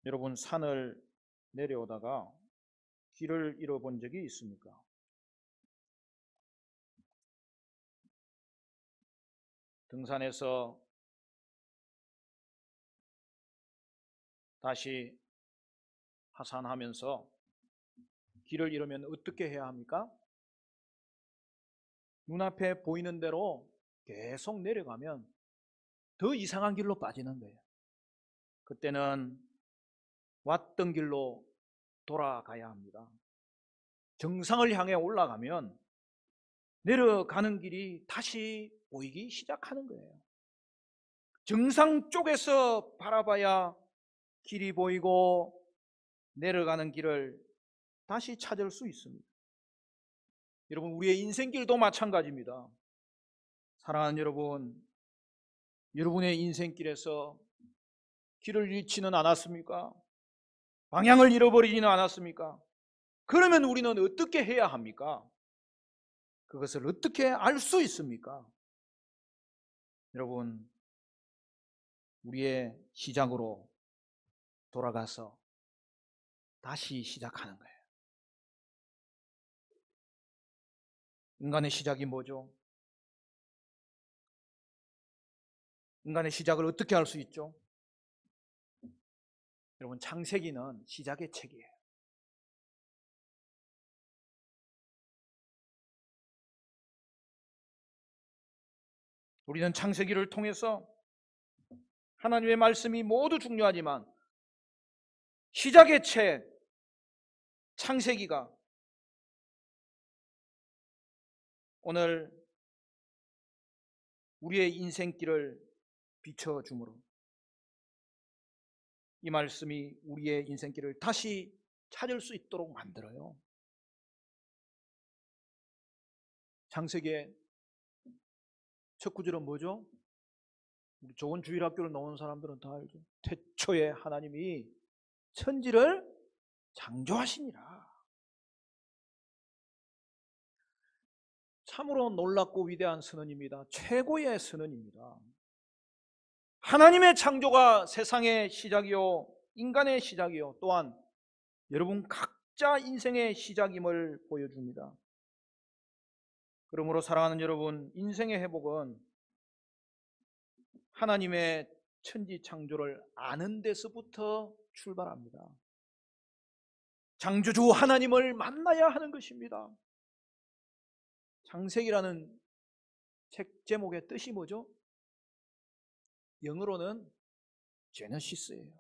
여러분, 산을 내려오다가 길을 잃어본 적이 있습니까? 등산에서 다시 하산하면서 길을 잃으면 어떻게 해야 합니까? 눈앞에 보이는 대로 계속 내려가면 더 이상한 길로 빠지는 거예요. 그때는 왔던 길로 돌아가야 합니다. 정상을 향해 올라가면 내려가는 길이 다시 보이기 시작하는 거예요. 정상 쪽에서 바라봐야 길이 보이고 내려가는 길을 다시 찾을 수 있습니다. 여러분, 우리의 인생길도 마찬가지입니다. 사랑하는 여러분, 여러분의 인생길에서 길을 잃지는 않았습니까? 방향을 잃어버리지는 않았습니까? 그러면 우리는 어떻게 해야 합니까? 그것을 어떻게 알 수 있습니까? 여러분, 우리의 시작으로 돌아가서 다시 시작하는 거예요. 인간의 시작이 뭐죠? 인간의 시작을 어떻게 알 수 있죠? 여러분, 창세기는 시작의 책이에요. 우리는 창세기를 통해서 하나님의 말씀이 모두 중요하지만 시작의 책 창세기가 오늘 우리의 인생길을 비춰주므로 이 말씀이 우리의 인생길을 다시 찾을 수 있도록 만들어요. 창세기의 첫 구절은 뭐죠? 우리 좋은 주일학교를 나온 사람들은 다 알죠. 태초에 하나님이 천지를 창조하시니라. 참으로 놀랍고 위대한 선언입니다. 최고의 선언입니다. 하나님의 창조가 세상의 시작이요 인간의 시작이요 또한 여러분 각자 인생의 시작임을 보여줍니다. 그러므로 사랑하는 여러분, 인생의 회복은 하나님의 천지 창조를 아는 데서부터 출발합니다. 창조주 하나님을 만나야 하는 것입니다. 창세기라는 책 제목의 뜻이 뭐죠? 영어로는 제너시스예요.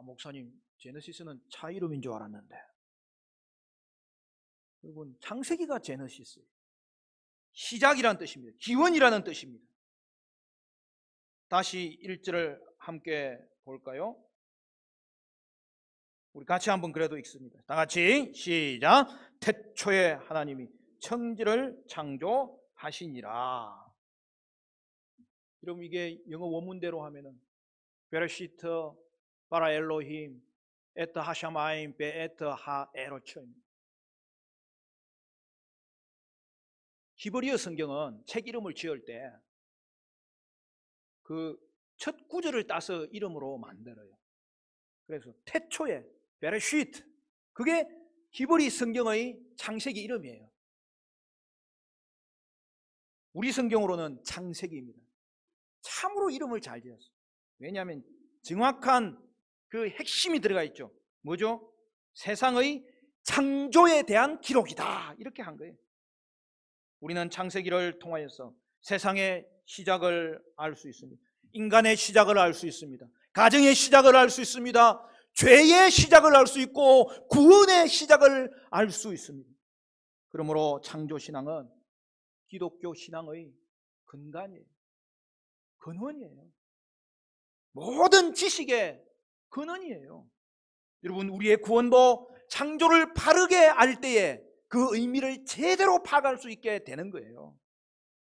목사님, 제너시스는 차 이름인 줄 알았는데. 여러분, 창세기가 제너시스예요. 시작이라는 뜻입니다. 기원이라는 뜻입니다. 다시 1절을 함께 볼까요? 우리 같이 한번 그래도 읽습니다. 다 같이 시작. 태초에 하나님이 천지를 창조하시니라. 여러분, 이게 영어 원문대로 하면은 베레시트 바라 엘로힘 에트 하샤마임 베에트 하 에로처입니다. 히브리어 성경은 책 이름을 지을 때 그 첫 구절을 따서 이름으로 만들어요. 그래서 태초에 베레시트, 그게 히브리 성경의 창세기 이름이에요. 우리 성경으로는 창세기입니다. 참으로 이름을 잘 지었어요. 왜냐하면 정확한 그 핵심이 들어가 있죠. 뭐죠? 세상의 창조에 대한 기록이다, 이렇게 한 거예요. 우리는 창세기를 통하여서 세상의 시작을 알 수 있습니다. 인간의 시작을 알 수 있습니다. 가정의 시작을 알 수 있습니다. 죄의 시작을 알 수 있고 구원의 시작을 알 수 있습니다. 그러므로 창조신앙은 기독교 신앙의 근간이에요. 근원이에요. 모든 지식의 근원이에요. 여러분, 우리의 구원도 창조를 바르게 알 때에 그 의미를 제대로 파악할 수 있게 되는 거예요.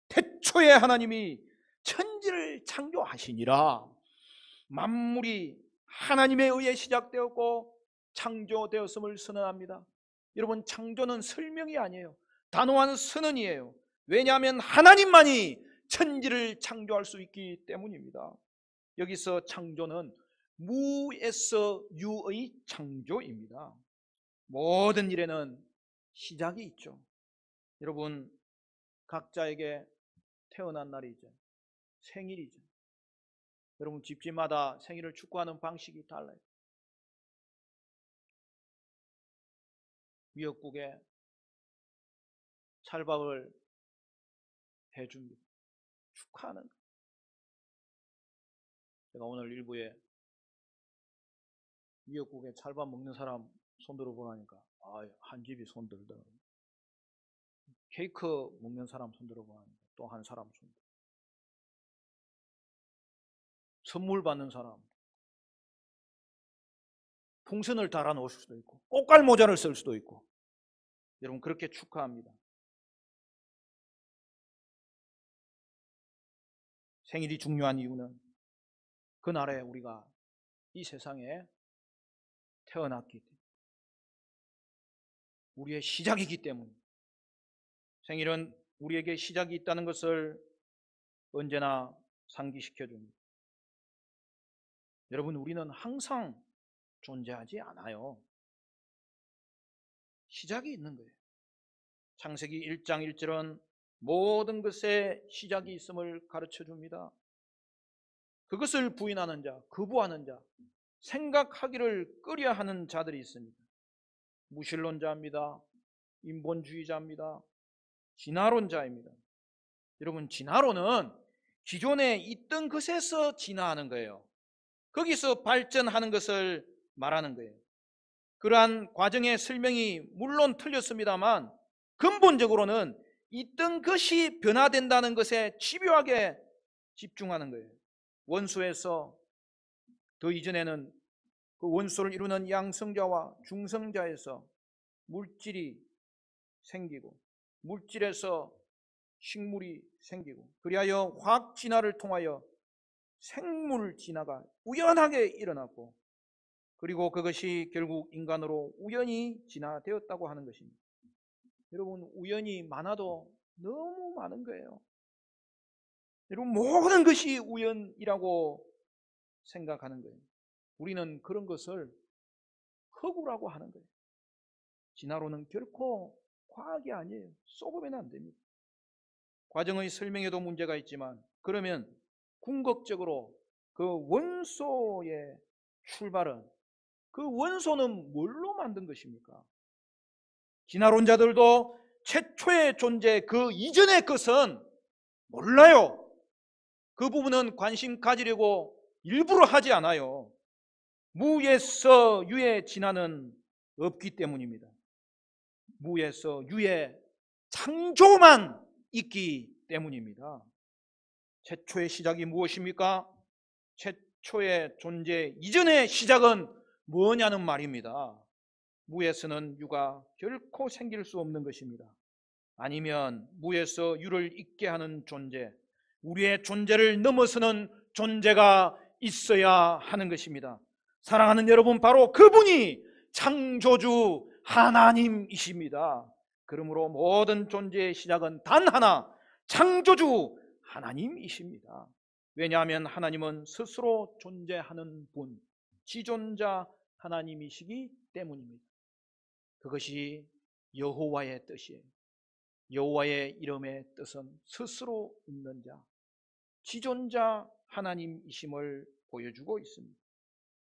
태초에 하나님이 천지를 창조하시니라. 만물이 하나님에 의해 시작되었고 창조되었음을 선언합니다. 여러분, 창조는 설명이 아니에요. 단호한 선언이에요. 왜냐하면 하나님만이 천지를 창조할 수 있기 때문입니다. 여기서 창조는 무에서 유의 창조입니다. 모든 일에는 시작이 있죠. 여러분, 각자에게 태어난 날이죠. 생일이죠. 여러분, 집집마다 생일을 축구하는 방식이 달라요. 미역국에 찰밥을 해줍니다. 축하하는. 제가 오늘 일부에 미역국에 찰밥 먹는 사람 손들어 보라니까 한 집이 손들더라고요. 케이크 먹는 사람 손들어 보라니까 또 한 사람 손들어. 선물 받는 사람, 풍선을 달아 놓을 수도 있고 꽃갈 모자를 쓸 수도 있고. 여러분, 그렇게 축하합니다. 생일이 중요한 이유는 그날에 우리가 이 세상에 태어났기 때문에, 우리의 시작이기 때문에. 생일은 우리에게 시작이 있다는 것을 언제나 상기시켜줍니다. 여러분, 우리는 항상 존재하지 않아요. 시작이 있는 거예요. 창세기 1장 1절은 모든 것에 시작이 있음을 가르쳐 줍니다. 그것을 부인하는 자, 거부하는 자, 생각하기를 꺼려하는 자들이 있습니다. 무신론자입니다. 인본주의자입니다. 진화론자입니다. 여러분, 진화론은 기존에 있던 것에서 진화하는 거예요. 거기서 발전하는 것을 말하는 거예요. 그러한 과정의 설명이 물론 틀렸습니다만 근본적으로는 있던 것이 변화된다는 것에 집요하게 집중하는 거예요. 원소에서 더 이전에는 그 원소를 이루는 양성자와 중성자에서 물질이 생기고, 물질에서 식물이 생기고, 그리하여 화학 진화를 통하여 생물 진화가 우연하게 일어났고, 그리고 그것이 결국 인간으로 우연히 진화되었다고 하는 것입니다. 여러분, 우연이 많아도 너무 많은 거예요. 여러분, 모든 것이 우연이라고 생각하는 거예요. 우리는 그런 것을 허구라고 하는 거예요. 진화론은 결코 과학이 아니에요. 쏘고면 안 됩니다. 과정의 설명에도 문제가 있지만, 그러면 궁극적으로 그 원소의 출발은, 그 원소는 뭘로 만든 것입니까? 진화론자들도 최초의 존재, 그 이전의 것은 몰라요. 그 부분은 관심 가지려고 일부러 하지 않아요. 무에서 유의 진화는 없기 때문입니다. 무에서 유의 창조만 있기 때문입니다. 최초의 시작이 무엇입니까? 최초의 존재 이전의 시작은 뭐냐는 말입니다. 무에서는 유가 결코 생길 수 없는 것입니다. 아니면 무에서 유를 있게 하는 존재, 우리의 존재를 넘어서는 존재가 있어야 하는 것입니다. 사랑하는 여러분, 바로 그분이 창조주 하나님이십니다. 그러므로 모든 존재의 시작은 단 하나, 창조주 하나님이십니다. 왜냐하면 하나님은 스스로 존재하는 분, 지존자 하나님이시기 때문입니다. 그것이 여호와의 뜻이에요. 여호와의 이름의 뜻은 스스로 있는 자, 지존자 하나님이심을 보여주고 있습니다.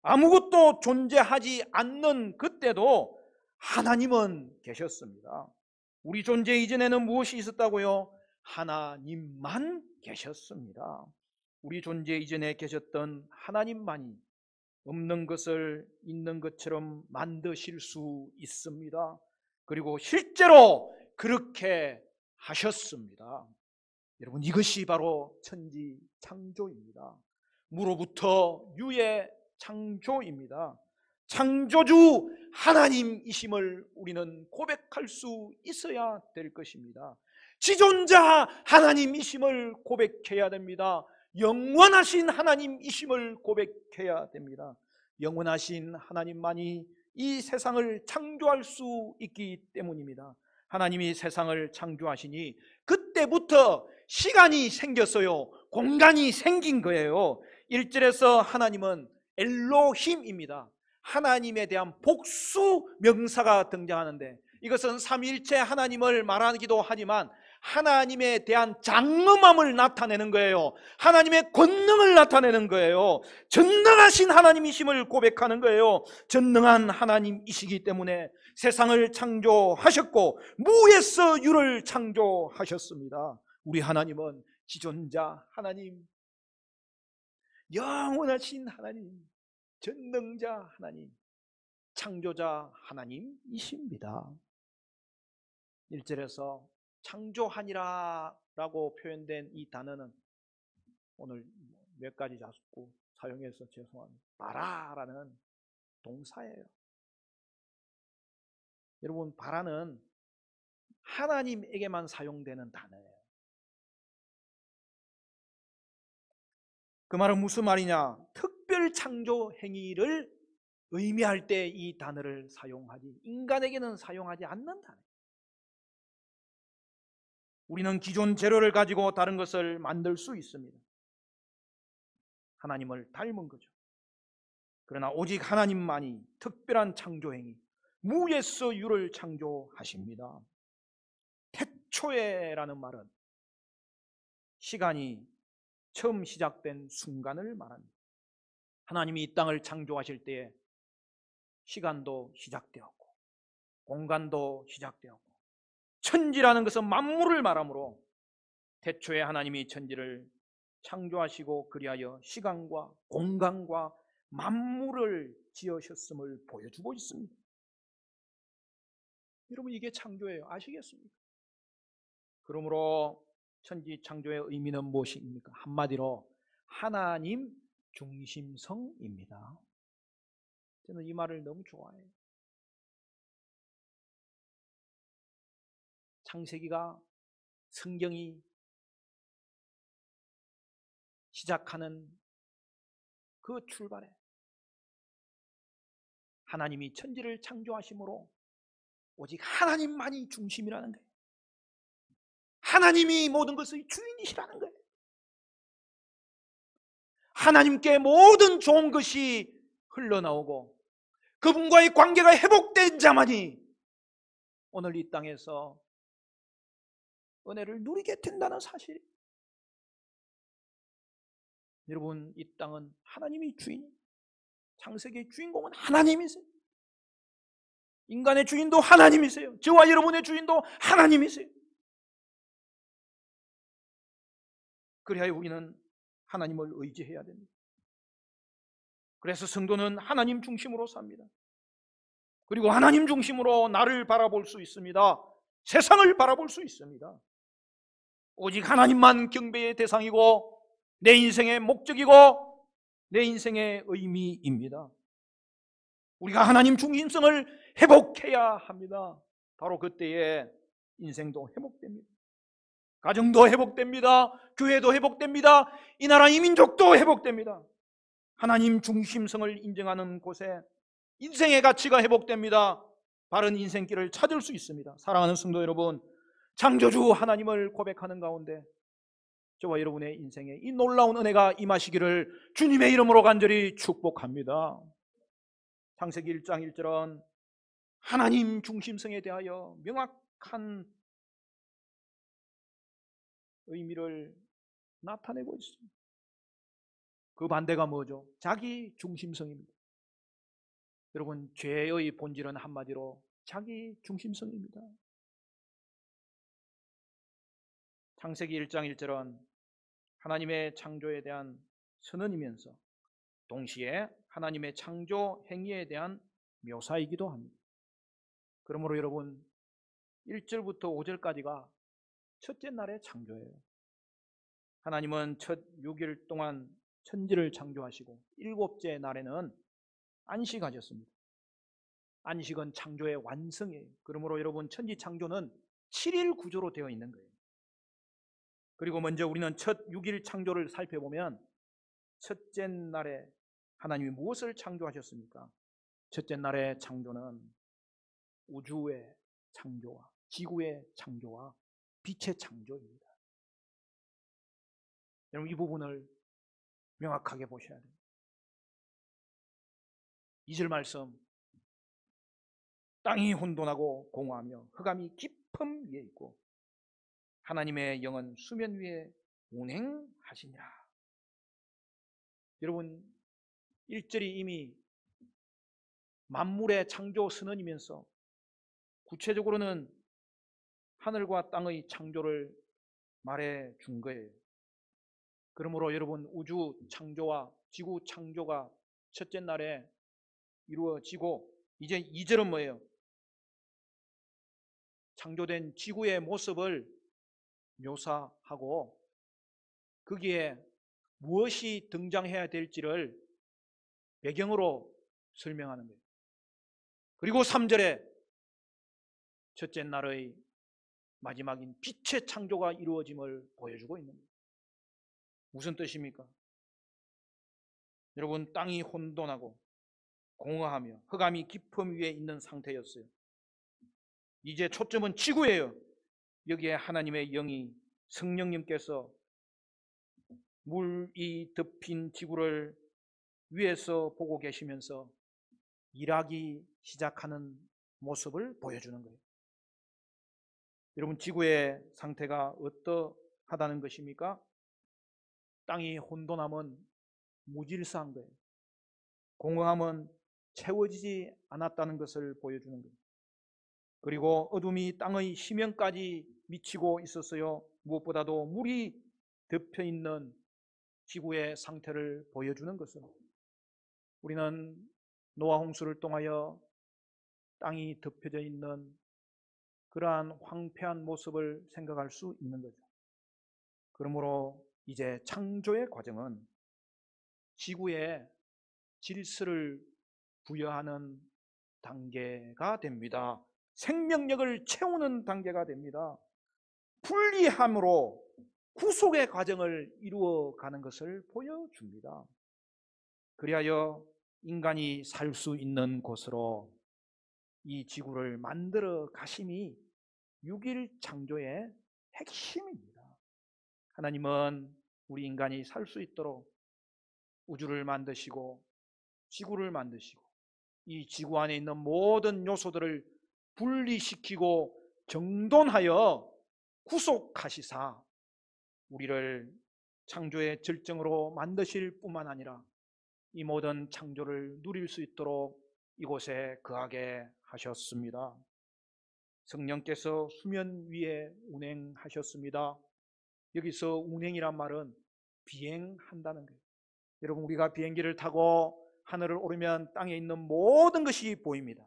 아무것도 존재하지 않는 그때도 하나님은 계셨습니다. 우리 존재 이전에는 무엇이 있었다고요? 하나님만 계셨습니다. 우리 존재 이전에 계셨던 하나님만이 없는 것을 있는 것처럼 만드실 수 있습니다. 그리고 실제로 그렇게 하셨습니다. 여러분, 이것이 바로 천지 창조입니다. 무로부터 유의 창조입니다. 창조주 하나님이심을 우리는 고백할 수 있어야 될 것입니다. 지존자 하나님이심을 고백해야 됩니다. 영원하신 하나님이심을 고백해야 됩니다. 영원하신 하나님만이 이 세상을 창조할 수 있기 때문입니다. 하나님이 세상을 창조하시니 그때부터 시간이 생겼어요. 공간이 생긴 거예요. 1절에서 하나님은 엘로힘입니다. 하나님에 대한 복수 명사가 등장하는데, 이것은 삼위일체 하나님을 말하기도 하지만 하나님에 대한 장엄함을 나타내는 거예요. 하나님의 권능을 나타내는 거예요. 전능하신 하나님이심을 고백하는 거예요. 전능한 하나님이시기 때문에 세상을 창조하셨고 무에서 유를 창조하셨습니다. 우리 하나님은 지존자 하나님, 영원하신 하나님, 전능자 하나님, 창조자 하나님이십니다. 1절에서 창조하니라 라고 표현된 이 단어는 오늘 몇 가지 자꾸 사용해서 죄송합니다. 바라라는 동사예요. 여러분, 바라는 하나님에게만 사용되는 단어예요. 그 말은 무슨 말이냐? 특별 창조 행위를 의미할 때 이 단어를 사용하지, 인간에게는 사용하지 않는 단어예요. 우리는 기존 재료를 가지고 다른 것을 만들 수 있습니다. 하나님을 닮은 거죠. 그러나 오직 하나님만이 특별한 창조행위, 무에서 유를 창조하십니다. 태초에라는 말은 시간이 처음 시작된 순간을 말합니다. 하나님이 이 땅을 창조하실 때에 시간도 시작되었고 공간도 시작되었고, 천지라는 것은 만물을 말하므로 태초에 하나님이 천지를 창조하시고 그리하여 시간과 공간과 만물을 지으셨음을 보여주고 있습니다. 여러분, 이게 창조예요. 아시겠습니까? 그러므로 천지 창조의 의미는 무엇입니까? 한마디로 하나님 중심성입니다. 저는 이 말을 너무 좋아해요. 창세기가, 성경이 시작하는 그 출발에 하나님이 천지를 창조하심으로 오직 하나님만이 중심이라는 거예요. 하나님이 모든 것의 주인이시라는 거예요. 하나님께 모든 좋은 것이 흘러나오고 그분과의 관계가 회복된 자만이 오늘 이 땅에서 은혜를 누리게 된다는 사실. 여러분, 이 땅은 하나님이 주인, 창세기의 주인공은 하나님이세요. 인간의 주인도 하나님이세요. 저와 여러분의 주인도 하나님이세요. 그래야 우리는 하나님을 의지해야 됩니다. 그래서 성도는 하나님 중심으로 삽니다. 그리고 하나님 중심으로 나를 바라볼 수 있습니다. 세상을 바라볼 수 있습니다. 오직 하나님만 경배의 대상이고 내 인생의 목적이고 내 인생의 의미입니다. 우리가 하나님 중심성을 회복해야 합니다. 바로 그때에 인생도 회복됩니다. 가정도 회복됩니다. 교회도 회복됩니다. 이 나라 이 민족도 회복됩니다. 하나님 중심성을 인정하는 곳에 인생의 가치가 회복됩니다. 바른 인생길을 찾을 수 있습니다. 사랑하는 성도 여러분, 창조주 하나님을 고백하는 가운데 저와 여러분의 인생에 이 놀라운 은혜가 임하시기를 주님의 이름으로 간절히 축복합니다. 창세기 1장 1절은 하나님 중심성에 대하여 명확한 의미를 나타내고 있습니다. 그 반대가 뭐죠? 자기 중심성입니다. 여러분, 죄의 본질은 한마디로 자기 중심성입니다. 창세기 1장 1절은 하나님의 창조에 대한 선언이면서 동시에 하나님의 창조 행위에 대한 묘사이기도 합니다. 그러므로 여러분, 1절부터 5절까지가 첫째 날의 창조예요. 하나님은 첫 6일 동안 천지를 창조하시고 일곱째 날에는 안식하셨습니다. 안식은 창조의 완성이에요. 그러므로 여러분, 천지 창조는 7일 구조로 되어 있는 거예요. 그리고 먼저 우리는 첫 6일 창조를 살펴보면 첫째 날에 하나님이 무엇을 창조하셨습니까? 첫째 날의 창조는 우주의 창조와 지구의 창조와 빛의 창조입니다. 여러분, 이 부분을 명확하게 보셔야 됩니다. 2절 말씀, 땅이 혼돈하고 공허하며 흑암이 깊음 위에 있고 하나님의 영은 수면 위에 운행하시니라. 여러분, 1절이 이미 만물의 창조 선언이면서 구체적으로는 하늘과 땅의 창조를 말해 준 거예요. 그러므로 여러분, 우주 창조와 지구 창조가 첫째 날에 이루어지고, 이제 2절은 뭐예요? 창조된 지구의 모습을 묘사하고 거기에 무엇이 등장해야 될지를 배경으로 설명하는 거예요. 그리고 3절에 첫째 날의 마지막인 빛의 창조가 이루어짐을 보여주고 있는 거예요. 무슨 뜻입니까? 여러분, 땅이 혼돈하고 공허하며 흑암이 깊음 위에 있는 상태였어요. 이제 초점은 지구예요. 여기에 하나님의 영이, 성령님께서 물이 덮인 지구를 위에서 보고 계시면서 일하기 시작하는 모습을 보여주는 거예요. 여러분, 지구의 상태가 어떠하다는 것입니까? 땅이 혼돈함은 무질서한 거예요. 공허함은 채워지지 않았다는 것을 보여주는 거예요. 그리고 어둠이 땅의 심연까지 미치고 있었어요. 무엇보다도 물이 덮여있는 지구의 상태를 보여주는 것은, 우리는 노아 홍수를 통하여 땅이 덮여져 있는 그러한 황폐한 모습을 생각할 수 있는 거죠. 그러므로 이제 창조의 과정은 지구에 질서를 부여하는 단계가 됩니다. 생명력을 채우는 단계가 됩니다. 분리함으로 구속의 과정을 이루어가는 것을 보여줍니다. 그리하여 인간이 살 수 있는 곳으로 이 지구를 만들어 가심이 6일 창조의 핵심입니다. 하나님은 우리 인간이 살 수 있도록 우주를 만드시고 지구를 만드시고 이 지구 안에 있는 모든 요소들을 분리시키고 정돈하여 구속하시사 우리를 창조의 절정으로 만드실 뿐만 아니라 이 모든 창조를 누릴 수 있도록 이곳에 거하게 하셨습니다. 성령께서 수면 위에 운행하셨습니다. 여기서 운행이란 말은 비행한다는 거예요. 여러분, 우리가 비행기를 타고 하늘을 오르면 땅에 있는 모든 것이 보입니다.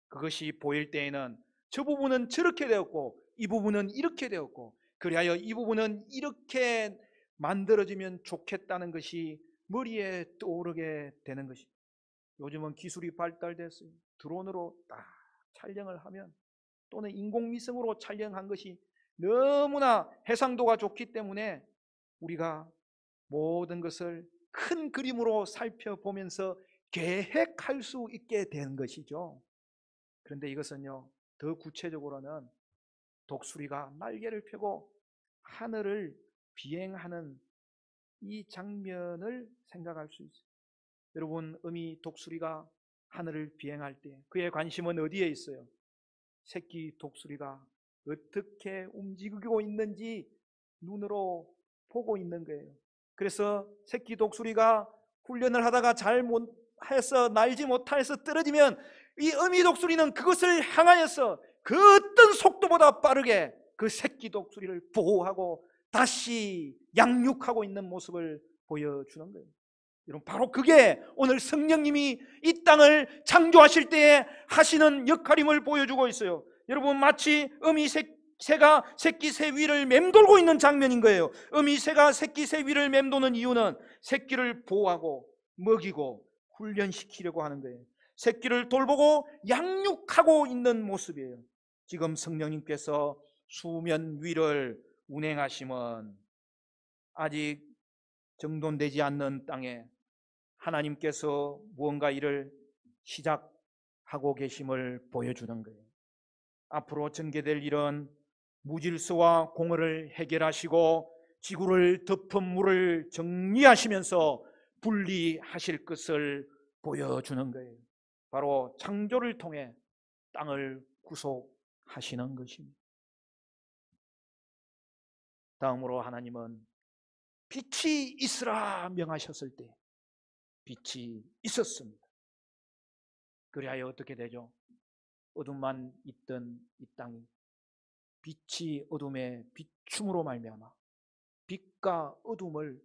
그것이 보일 때에는 저 부분은 저렇게 되었고 이 부분은 이렇게 되었고 그리하여 이 부분은 이렇게 만들어지면 좋겠다는 것이 머리에 떠오르게 되는 것입니다. 요즘은 기술이 발달됐어요. 드론으로 딱 촬영을 하면, 또는 인공위성으로 촬영한 것이 너무나 해상도가 좋기 때문에 우리가 모든 것을 큰 그림으로 살펴보면서 계획할 수 있게 된 것이죠. 그런데 이것은요, 더 구체적으로는 독수리가 날개를 펴고 하늘을 비행하는 이 장면을 생각할 수 있어요. 여러분, 어미 독수리가 하늘을 비행할 때 그의 관심은 어디에 있어요? 새끼 독수리가 어떻게 움직이고 있는지 눈으로 보고 있는 거예요. 그래서 새끼 독수리가 훈련을 하다가 잘못해서 날지 못해서 떨어지면 이 어미 독수리는 그것을 향하여서 그 어떤 속도보다 빠르게 그 새끼 독수리를 보호하고 다시 양육하고 있는 모습을 보여주는 거예요. 여러분, 바로 그게 오늘 성령님이 이 땅을 창조하실 때에 하시는 역할임을 보여주고 있어요. 여러분, 마치 어미 새가 새끼 새 위를 맴돌고 있는 장면인 거예요. 어미 새가 새끼 새 위를 맴도는 이유는 새끼를 보호하고 먹이고 훈련시키려고 하는 거예요. 새끼를 돌보고 양육하고 있는 모습이에요. 지금 성령님께서 수면 위를 운행하심은 아직 정돈되지 않는 땅에 하나님께서 무언가 일을 시작하고 계심을 보여주는 거예요. 앞으로 전개될 일은 무질서와 공허를 해결하시고 지구를 덮은 물을 정리하시면서 분리하실 것을 보여주는 거예요. 바로 창조를 통해 땅을 구속하시는 것입니다. 다음으로 하나님은 빛이 있으라 명하셨을 때 빛이 있었습니다. 그리하여 어떻게 되죠? 어둠만 있던 이 땅이 빛이 어둠에 비춤으로 말미암아 빛과 어둠을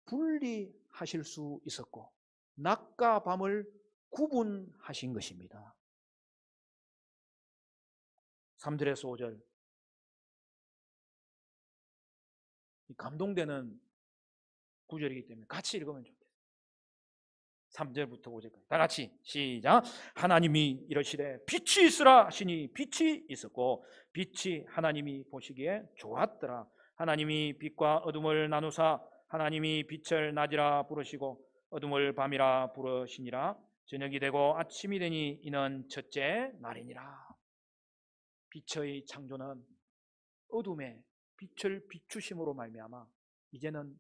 분리하실 수 있었고 낮과 밤을 구분하신 것입니다. 3절에서 5절 감동되는 구절이기 때문에 같이 읽으면 좋겠어요. 3절부터 5절까지 다 같이 시작. 하나님이 이러시되 빛이 있으라 하시니 빛이 있었고 빛이 하나님이 보시기에 좋았더라. 하나님이 빛과 어둠을 나누사 하나님이 빛을 낮이라 부르시고 어둠을 밤이라 부르시니라. 저녁이 되고 아침이 되니 이는 첫째 날이니라. 빛의 창조는 어둠에 빛을 비추심으로 말미암아 이제는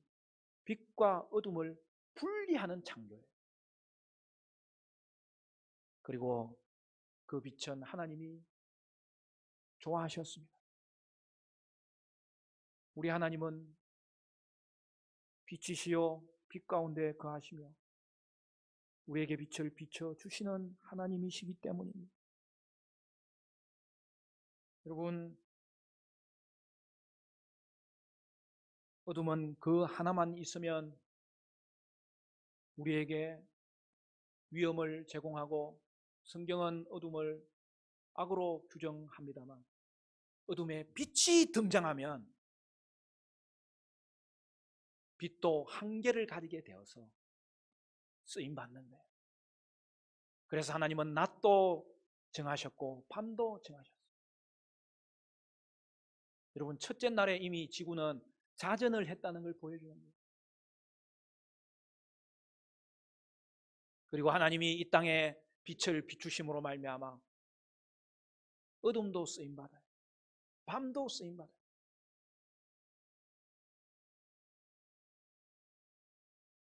빛과 어둠을 분리하는 창조예요. 그리고 그 빛은 하나님이 좋아하셨습니다. 우리 하나님은 빛이시요 빛 가운데 거하시며 우리에게 빛을 비춰주시는 하나님이시기 때문입니다. 여러분, 어둠은 그 하나만 있으면 우리에게 위험을 제공하고 성경은 어둠을 악으로 규정합니다만 어둠에 빛이 등장하면 빛도 한계를 가지게 되어서 쓰임받는 거예요. 그래서 하나님은 낮도 정하셨고 밤도 정하셨어요. 여러분, 첫째 날에 이미 지구는 자전을 했다는 걸 보여주는 거예요. 그리고 하나님이 이 땅에 빛을 비추심으로 말미암아 어둠도 쓰임받아요. 밤도 쓰임받아요.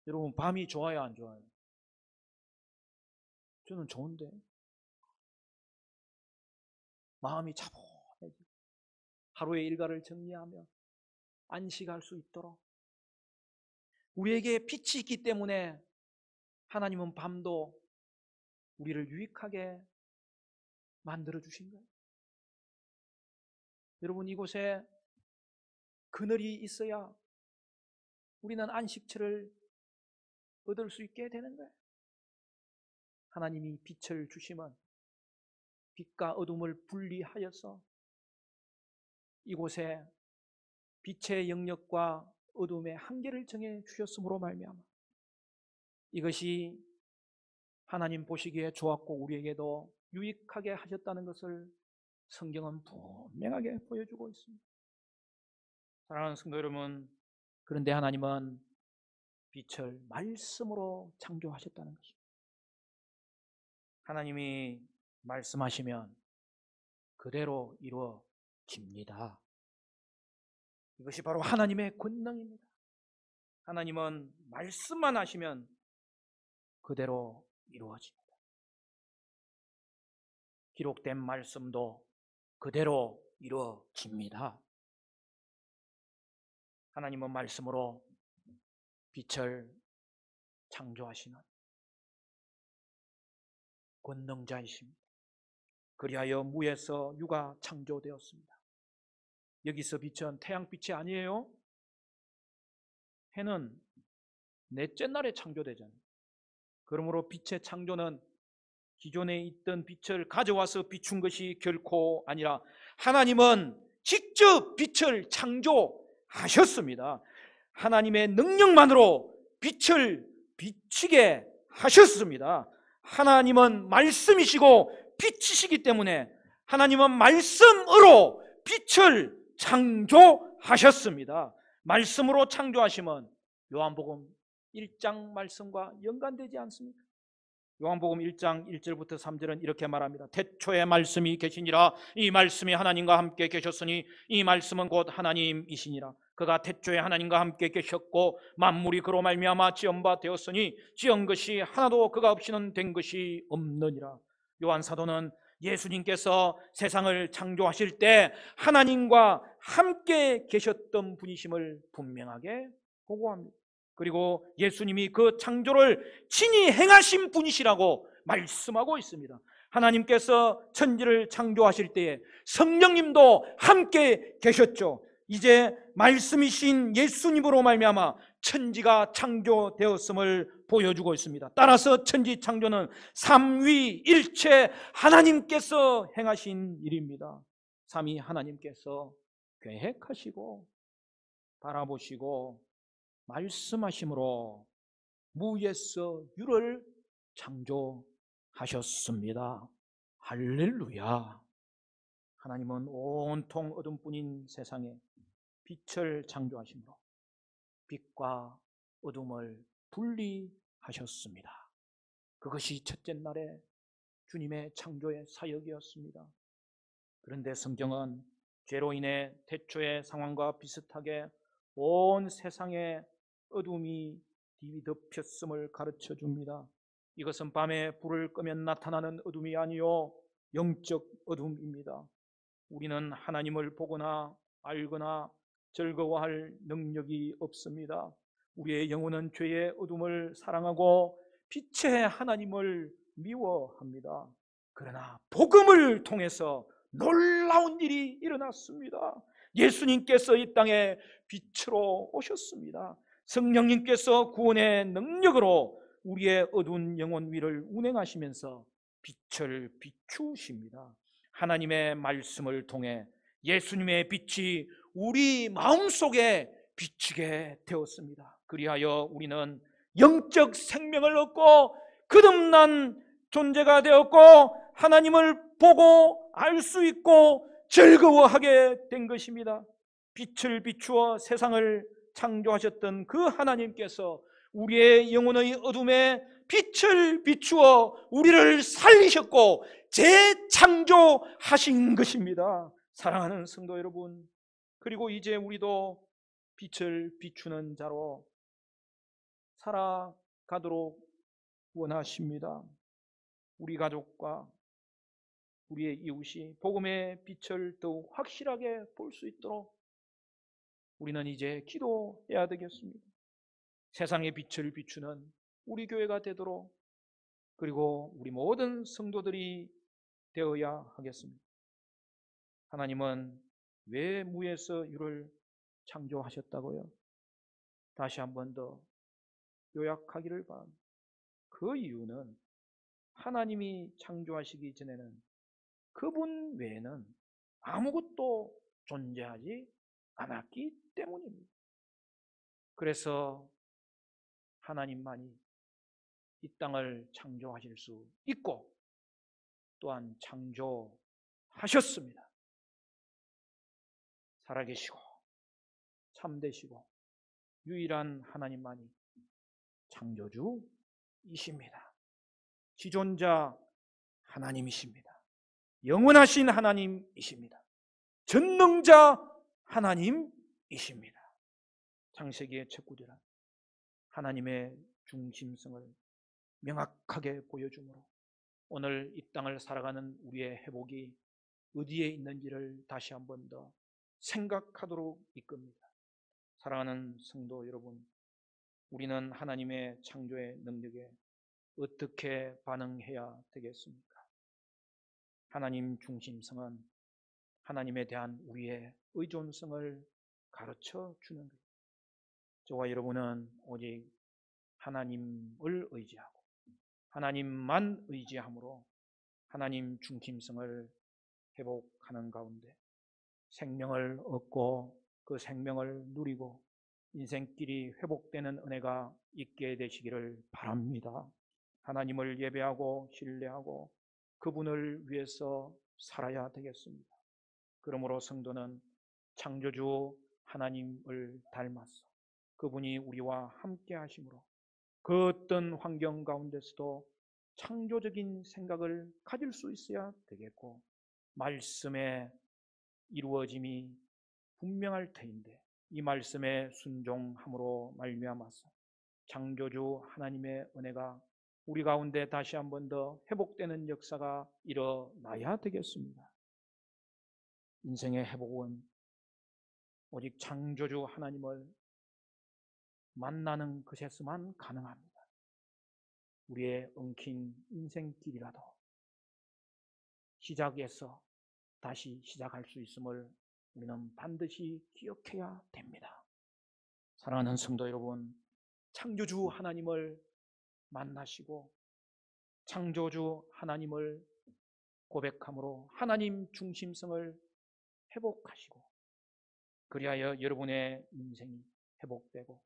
여러분, 밤이 좋아요, 안 좋아요? 저는 좋은데. 마음이 차분해지고 하루의 일과를 정리하며 안식할 수 있도록 우리에게 빛이 있기 때문에 하나님은 밤도 우리를 유익하게 만들어 주신 거예요. 여러분, 이곳에 그늘이 있어야 우리는 안식처를 얻을 수 있게 되는 거예요. 하나님이 빛을 주시면 빛과 어둠을 분리하여서 이곳에 빛의 영역과 어둠의 한계를 정해 주셨으므로 말미암아 이것이 하나님 보시기에 좋았고 우리에게도 유익하게 하셨다는 것을 성경은 분명하게 보여주고 있습니다. 사랑하는 성도 여러분, 그런데 하나님은 빛을 말씀으로 창조하셨다는 것입니다. 하나님이 말씀하시면 그대로 이루어집니다. 이것이 바로 하나님의 권능입니다. 하나님은 말씀만 하시면 그대로 이루어집니다. 기록된 말씀도 그대로 이루어집니다. 하나님은 말씀으로 빛을 창조하시는 권능자이십니다. 그리하여 무에서 유가 창조되었습니다. 여기서 빛은 태양빛이 아니에요. 해는 넷째 날에 창조되잖아요. 그러므로 빛의 창조는 기존에 있던 빛을 가져와서 비춘 것이 결코 아니라 하나님은 직접 빛을 창조하셨습니다. 하나님의 능력만으로 빛을 비치게 하셨습니다. 하나님은 말씀이시고 빛이시기 때문에 하나님은 말씀으로 빛을 창조하셨습니다. 말씀으로 창조하시면 요한복음 1장 말씀과 연관되지 않습니까? 요한복음 1장 1절부터 3절은 이렇게 말합니다. 태초에 말씀이 계시니라. 이 말씀이 하나님과 함께 계셨으니 이 말씀은 곧 하나님이시니라. 그가 태초에 하나님과 함께 계셨고 만물이 그로 말미암아 지은 바 되었으니 지은 것이 하나도 그가 없이는 된 것이 없느니라. 요한 사도는 예수님께서 세상을 창조하실 때 하나님과 함께 계셨던 분이심을 분명하게 보고합니다. 그리고 예수님이 그 창조를 친히 행하신 분이시라고 말씀하고 있습니다. 하나님께서 천지를 창조하실 때에 성령님도 함께 계셨죠. 이제 말씀이신 예수님으로 말미암아 천지가 창조되었음을 보여주고 있습니다. 따라서 천지 창조는 삼위일체 하나님께서 행하신 일입니다. 삼위 하나님께서 계획하시고 바라보시고 말씀하심으로 무에서 유를 창조하셨습니다. 할렐루야. 하나님은 온통 어둠뿐인 세상에 빛을 창조하심으로 빛과 어둠을 분리하셨습니다. 그것이 첫째 날에 주님의 창조의 사역이었습니다. 그런데 성경은 죄로 인해 태초의 상황과 비슷하게 온 세상에 어둠이 뒤덮였음을 가르쳐 줍니다. 이것은 밤에 불을 끄면 나타나는 어둠이 아니요 영적 어둠입니다. 우리는 하나님을 보거나 알거나 즐거워할 능력이 없습니다. 우리의 영혼은 죄의 어둠을 사랑하고 빛의 하나님을 미워합니다. 그러나 복음을 통해서 놀라운 일이 일어났습니다. 예수님께서 이 땅에 빛으로 오셨습니다. 성령님께서 구원의 능력으로 우리의 어두운 영혼 위를 운행하시면서 빛을 비추십니다. 하나님의 말씀을 통해 예수님의 빛이 우리 마음속에 비치게 되었습니다. 그리하여 우리는 영적 생명을 얻고 거듭난 존재가 되었고 하나님을 보고 알 수 있고 즐거워하게 된 것입니다. 빛을 비추어 세상을 창조하셨던 그 하나님께서 우리의 영혼의 어둠에 빛을 비추어 우리를 살리셨고 재창조하신 것입니다. 사랑하는 성도 여러분, 그리고 이제 우리도 빛을 비추는 자로 살아가도록 원하십니다. 우리 가족과 우리의 이웃이 복음의 빛을 더욱 확실하게 볼 수 있도록 우리는 이제 기도해야 되겠습니다. 세상의 빛을 비추는 우리 교회가 되도록, 그리고 우리 모든 성도들이 되어야 하겠습니다. 하나님은 왜 무에서 유를 창조하셨다고요? 다시 한 번 더 요약하기를 바랍니다. 그 이유는 하나님이 창조하시기 전에는 그분 외에는 아무것도 존재하지 않았기 때문입니다. 그래서 하나님만이 이 땅을 창조하실 수 있고 또한 창조하셨습니다. 살아계시고 참되시고 유일한 하나님만이 창조주이십니다. 지존자 하나님이십니다. 영원하신 하나님이십니다. 전능자 하나님이십니다. 창세기의 첫 구절은 하나님의 중심성을 명확하게 보여주므로 오늘 이 땅을 살아가는 우리의 회복이 어디에 있는지를 다시 한 번 더 생각하도록 이끕니다. 사랑하는 성도 여러분, 우리는 하나님의 창조의 능력에 어떻게 반응해야 되겠습니까? 하나님 중심성은 하나님에 대한 우리의 의존성을 가르쳐 주는 것입니다. 저와 여러분은 오직 하나님을 의지하고 하나님만 의지함으로 하나님 중심성을 회복하는 가운데 생명을 얻고 그 생명을 누리고 인생길이 회복되는 은혜가 있게 되시기를 바랍니다. 하나님을 예배하고 신뢰하고 그분을 위해서 살아야 되겠습니다. 그러므로 성도는 창조주 하나님을 닮아서 그분이 우리와 함께 하심으로 그 어떤 환경 가운데서도 창조적인 생각을 가질 수 있어야 되겠고 말씀의 이루어짐이 분명할 터인데 이 말씀에 순종함으로 말미암아서 창조주 하나님의 은혜가 우리 가운데 다시 한 번 더 회복되는 역사가 일어나야 되겠습니다. 인생의 회복은 오직 창조주 하나님을 만나는 것에서만 가능합니다. 우리의 엉킨 인생길이라도 시작에서 다시 시작할 수 있음을 우리는 반드시 기억해야 됩니다. 사랑하는 성도 여러분, 창조주 하나님을 만나시고 창조주 하나님을 고백함으로 하나님 중심성을 회복하시고, 그리하여 여러분의 인생이 회복되고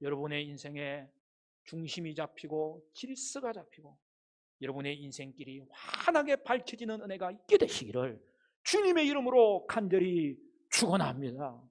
여러분의 인생에 중심이 잡히고 질서가 잡히고 여러분의 인생길이 환하게 밝혀지는 은혜가 있게 되시기를 주님의 이름으로 간절히 축원합니다.